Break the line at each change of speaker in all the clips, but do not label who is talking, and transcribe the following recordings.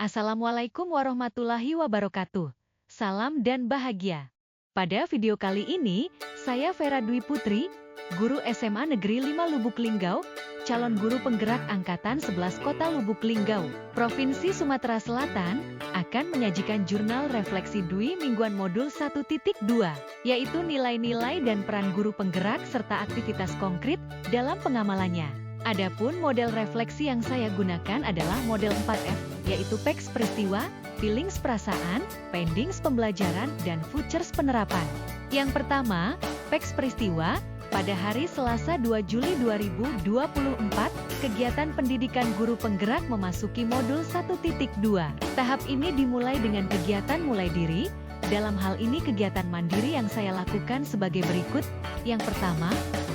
Assalamualaikum warahmatullahi wabarakatuh. Salam dan bahagia. Pada video kali ini, saya Vera Dwi Putri, guru SMA Negeri 5 Lubuk Linggau, calon guru penggerak Angkatan 11 Kota Lubuk Linggau, Provinsi Sumatera Selatan, akan menyajikan jurnal refleksi Dwi mingguan modul 1.2, yaitu nilai-nilai dan peran guru penggerak serta aktivitas konkret dalam pengamalannya. Adapun model refleksi yang saya gunakan adalah model 4F, yaitu PEX peristiwa, feelings perasaan, findings pembelajaran, dan futures penerapan. Yang pertama, PEX peristiwa, pada hari Selasa 2 Juli 2024, kegiatan pendidikan guru penggerak memasuki modul 1.2. Tahap ini dimulai dengan kegiatan mulai diri. Dalam hal ini kegiatan mandiri yang saya lakukan sebagai berikut. Yang pertama,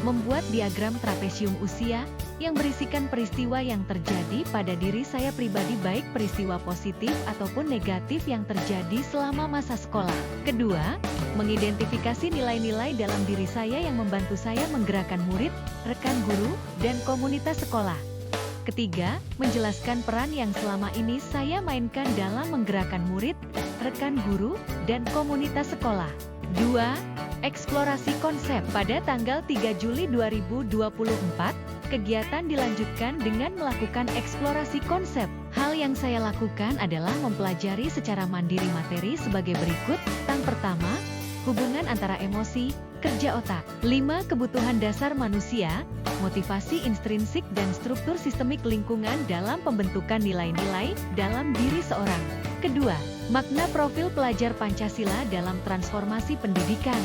membuat diagram trapesium usia, yang berisikan peristiwa yang terjadi pada diri saya pribadi baik peristiwa positif ataupun negatif yang terjadi selama masa sekolah. Kedua, mengidentifikasi nilai-nilai dalam diri saya yang membantu saya menggerakkan murid, rekan guru, dan komunitas sekolah. Ketiga, menjelaskan peran yang selama ini saya mainkan dalam menggerakkan murid, rekan guru, dan komunitas sekolah. 2. Eksplorasi konsep. Pada tanggal 3 Juli 2024, kegiatan dilanjutkan dengan melakukan eksplorasi konsep. Hal yang saya lakukan adalah mempelajari secara mandiri materi sebagai berikut. Yang pertama, hubungan antara emosi, kerja otak. 5. Kebutuhan dasar manusia, motivasi intrinsik dan struktur sistemik lingkungan dalam pembentukan nilai-nilai dalam diri seorang. Kedua, makna profil pelajar Pancasila dalam transformasi pendidikan.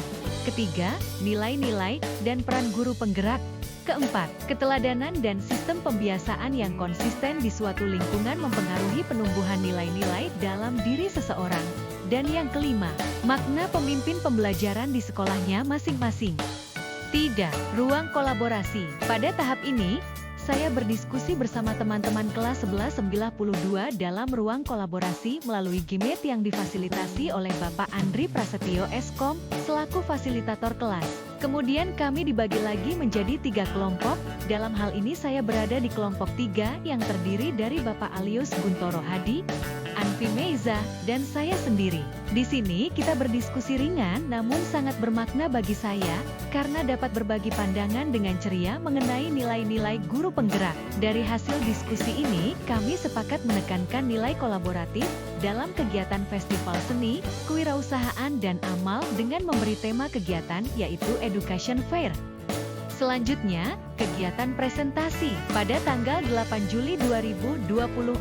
Ketiga, nilai-nilai dan peran guru penggerak. Keempat, keteladanan dan sistem pembiasaan yang konsisten di suatu lingkungan mempengaruhi penumbuhan nilai-nilai dalam diri seseorang. Dan yang kelima, makna pemimpin pembelajaran di sekolahnya masing-masing. Tidak, ruang kolaborasi. Pada tahap ini, saya berdiskusi bersama teman-teman kelas 1192 dalam ruang kolaborasi melalui Gmeet yang difasilitasi oleh Bapak Andri Prasetyo Eskom, selaku fasilitator kelas. Kemudian kami dibagi lagi menjadi 3 kelompok, dalam hal ini saya berada di kelompok 3 yang terdiri dari Bapak Alius Guntoro Hadi, Anfi Meiza, dan saya sendiri. Di sini kita berdiskusi ringan namun sangat bermakna bagi saya, karena dapat berbagi pandangan dengan ceria mengenai nilai-nilai guru penggerak. Dari hasil diskusi ini, kami sepakat menekankan nilai kolaboratif dalam kegiatan festival seni, kewirausahaan dan amal dengan memberi tema kegiatan yaitu Education Fair. Selanjutnya, kegiatan presentasi. Pada tanggal 8 Juli 2024,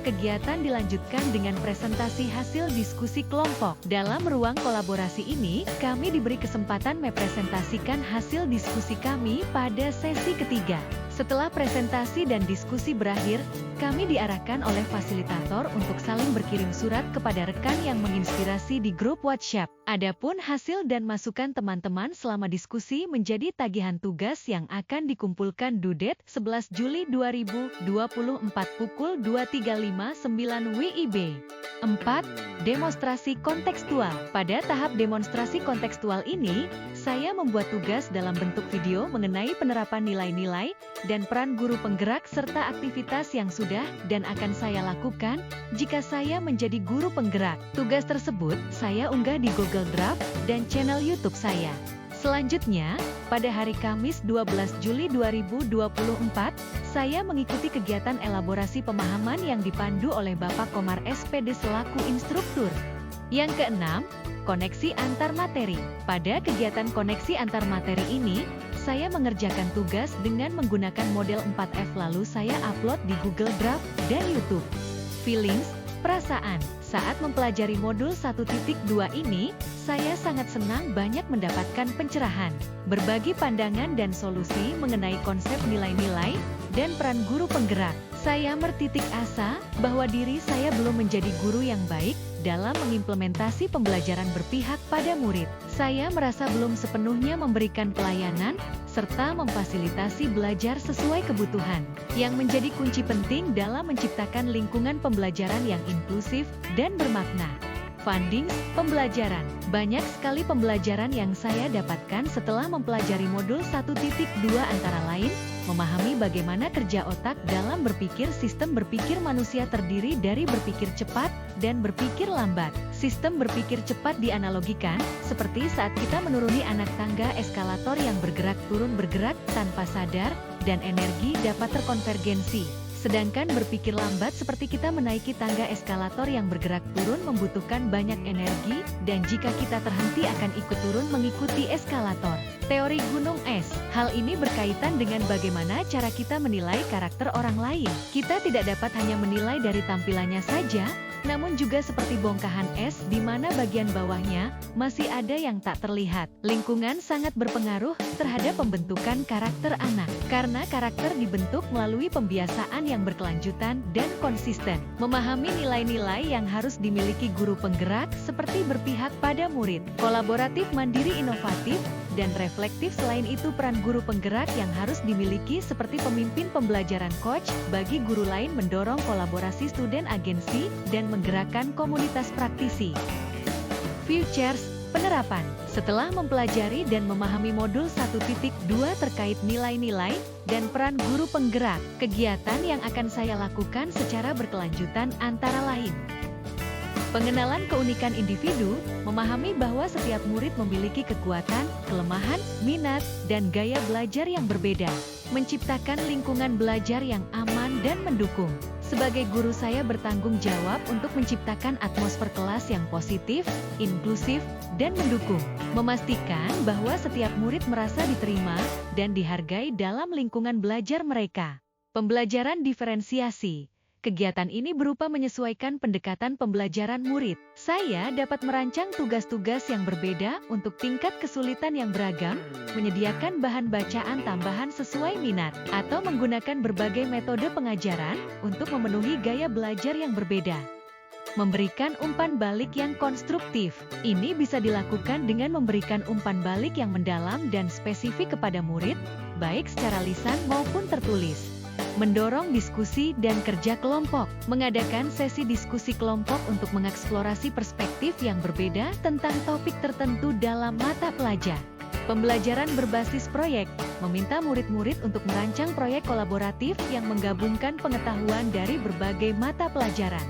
kegiatan dilanjutkan dengan presentasi hasil diskusi kelompok. Dalam ruang kolaborasi ini, kami diberi kesempatan mempresentasikan hasil diskusi kami pada sesi ketiga. Setelah presentasi dan diskusi berakhir, kami diarahkan oleh fasilitator untuk saling berkirim surat kepada rekan yang menginspirasi di grup WhatsApp. Adapun hasil dan masukan teman-teman selama diskusi menjadi tagihan tugas yang akan dikumpulkan due date 11 Juli 2024 pukul 23.59 WIB. 4. Demonstrasi kontekstual. Pada tahap demonstrasi kontekstual ini, saya membuat tugas dalam bentuk video mengenai penerapan nilai-nilai dan peran guru penggerak serta aktivitas yang sudah dan akan saya lakukan jika saya menjadi guru penggerak. Tugas tersebut saya unggah di Google Drive dan channel YouTube saya. Selanjutnya, pada hari Kamis 12 Juli 2024, saya mengikuti kegiatan elaborasi pemahaman yang dipandu oleh Bapak Komar SPD selaku instruktur. Yang keenam, koneksi antar materi. Pada kegiatan koneksi antar materi ini, saya mengerjakan tugas dengan menggunakan model 4F lalu saya upload di Google Drive dan YouTube. Feelings, perasaan. Saat mempelajari modul 1.2 ini, saya sangat senang banyak mendapatkan pencerahan, berbagi pandangan dan solusi mengenai konsep nilai-nilai dan peran guru penggerak. Saya bertitik asa bahwa diri saya belum menjadi guru yang baik dalam mengimplementasi pembelajaran berpihak pada murid. Saya merasa belum sepenuhnya memberikan pelayanan serta memfasilitasi belajar sesuai kebutuhan, yang menjadi kunci penting dalam menciptakan lingkungan pembelajaran yang inklusif dan bermakna. Findings, pembelajaran. Banyak sekali pembelajaran yang saya dapatkan setelah mempelajari modul 1.2 antara lain, memahami bagaimana kerja otak dalam berpikir. Sistem berpikir manusia terdiri dari berpikir cepat dan berpikir lambat. Sistem berpikir cepat dianalogikan seperti saat kita menuruni anak tangga eskalator yang bergerak turun bergerak tanpa sadar, dan energi dapat terkonvergensi. Sedangkan berpikir lambat seperti kita menaiki tangga eskalator yang bergerak turun membutuhkan banyak energi, dan jika kita terhenti akan ikut turun mengikuti eskalator. Teori gunung es. Hal ini berkaitan dengan bagaimana cara kita menilai karakter orang lain. Kita tidak dapat hanya menilai dari tampilannya saja, namun juga seperti bongkahan es di mana bagian bawahnya masih ada yang tak terlihat. Lingkungan sangat berpengaruh terhadap pembentukan karakter anak, karena karakter dibentuk melalui pembiasaan yang berkelanjutan dan konsisten. Memahami nilai-nilai yang harus dimiliki guru penggerak seperti berpihak pada murid, kolaboratif, mandiri, inovatif, dan reflektif. Selain itu, peran guru penggerak yang harus dimiliki seperti pemimpin pembelajaran, coach, bagi guru lain, mendorong kolaborasi student agensi, dan menggerakkan komunitas praktisi. Futures, penerapan. Setelah mempelajari dan memahami modul 1.2 terkait nilai-nilai dan peran guru penggerak, kegiatan yang akan saya lakukan secara berkelanjutan antara lain: pengenalan keunikan individu, memahami bahwa setiap murid memiliki kekuatan, kelemahan, minat, dan gaya belajar yang berbeda. Menciptakan lingkungan belajar yang aman dan mendukung. Sebagai guru, saya bertanggung jawab untuk menciptakan atmosfer kelas yang positif, inklusif, dan mendukung. Memastikan bahwa setiap murid merasa diterima dan dihargai dalam lingkungan belajar mereka. Pembelajaran diferensiasi. Kegiatan ini berupa menyesuaikan pendekatan pembelajaran murid. Saya dapat merancang tugas-tugas yang berbeda untuk tingkat kesulitan yang beragam, menyediakan bahan bacaan tambahan sesuai minat, atau menggunakan berbagai metode pengajaran untuk memenuhi gaya belajar yang berbeda. Memberikan umpan balik yang konstruktif. Ini bisa dilakukan dengan memberikan umpan balik yang mendalam dan spesifik kepada murid, baik secara lisan maupun tertulis. Mendorong diskusi dan kerja kelompok. Mengadakan sesi diskusi kelompok untuk mengeksplorasi perspektif yang berbeda tentang topik tertentu dalam mata pelajaran. Pembelajaran berbasis proyek. Meminta murid-murid untuk merancang proyek kolaboratif yang menggabungkan pengetahuan dari berbagai mata pelajaran.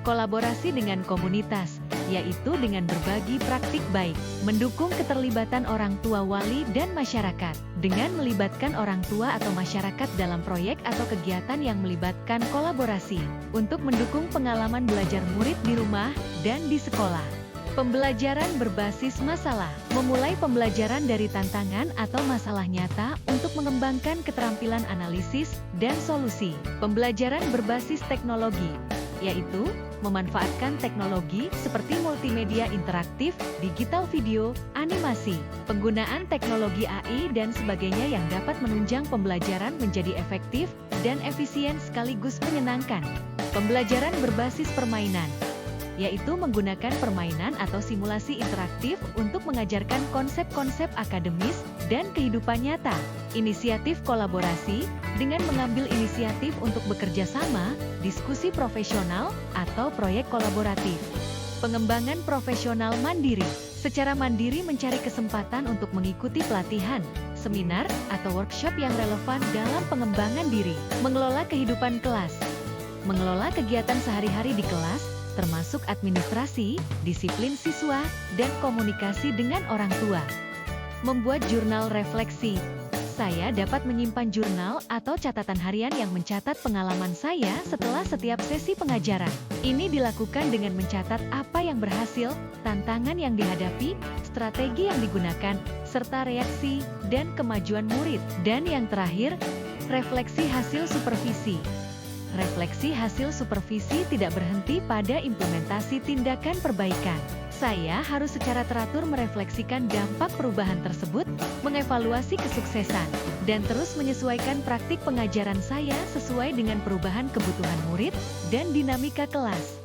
Kolaborasi dengan komunitas, yaitu dengan berbagi praktik baik. Mendukung keterlibatan orang tua, wali, dan masyarakat. Dengan melibatkan orang tua atau masyarakat dalam proyek atau kegiatan yang melibatkan kolaborasi. Untuk mendukung pengalaman belajar murid di rumah dan di sekolah. Pembelajaran berbasis masalah. Memulai pembelajaran dari tantangan atau masalah nyata untuk mengembangkan keterampilan analisis dan solusi. Pembelajaran berbasis teknologi, yaitu memanfaatkan teknologi seperti multimedia interaktif, digital video, animasi, penggunaan teknologi AI dan sebagainya yang dapat menunjang pembelajaran menjadi efektif dan efisien sekaligus menyenangkan. Pembelajaran berbasis permainan, yaitu menggunakan permainan atau simulasi interaktif untuk mengajarkan konsep-konsep akademis dan kehidupan nyata. Inisiatif kolaborasi, dengan mengambil inisiatif untuk bekerja sama, diskusi profesional, atau proyek kolaboratif. Pengembangan profesional mandiri. Secara mandiri mencari kesempatan untuk mengikuti pelatihan, seminar, atau workshop yang relevan dalam pengembangan diri. Mengelola kehidupan kelas. Mengelola kegiatan sehari-hari di kelas, termasuk administrasi, disiplin siswa, dan komunikasi dengan orang tua. Membuat jurnal refleksi. Saya dapat menyimpan jurnal atau catatan harian yang mencatat pengalaman saya setelah setiap sesi pengajaran. Ini dilakukan dengan mencatat apa yang berhasil, tantangan yang dihadapi, strategi yang digunakan, serta reaksi dan kemajuan murid. Dan yang terakhir, refleksi hasil supervisi. Refleksi hasil supervisi tidak berhenti pada implementasi tindakan perbaikan. Saya harus secara teratur merefleksikan dampak perubahan tersebut, mengevaluasi kesuksesan, dan terus menyesuaikan praktik pengajaran saya sesuai dengan perubahan kebutuhan murid dan dinamika kelas.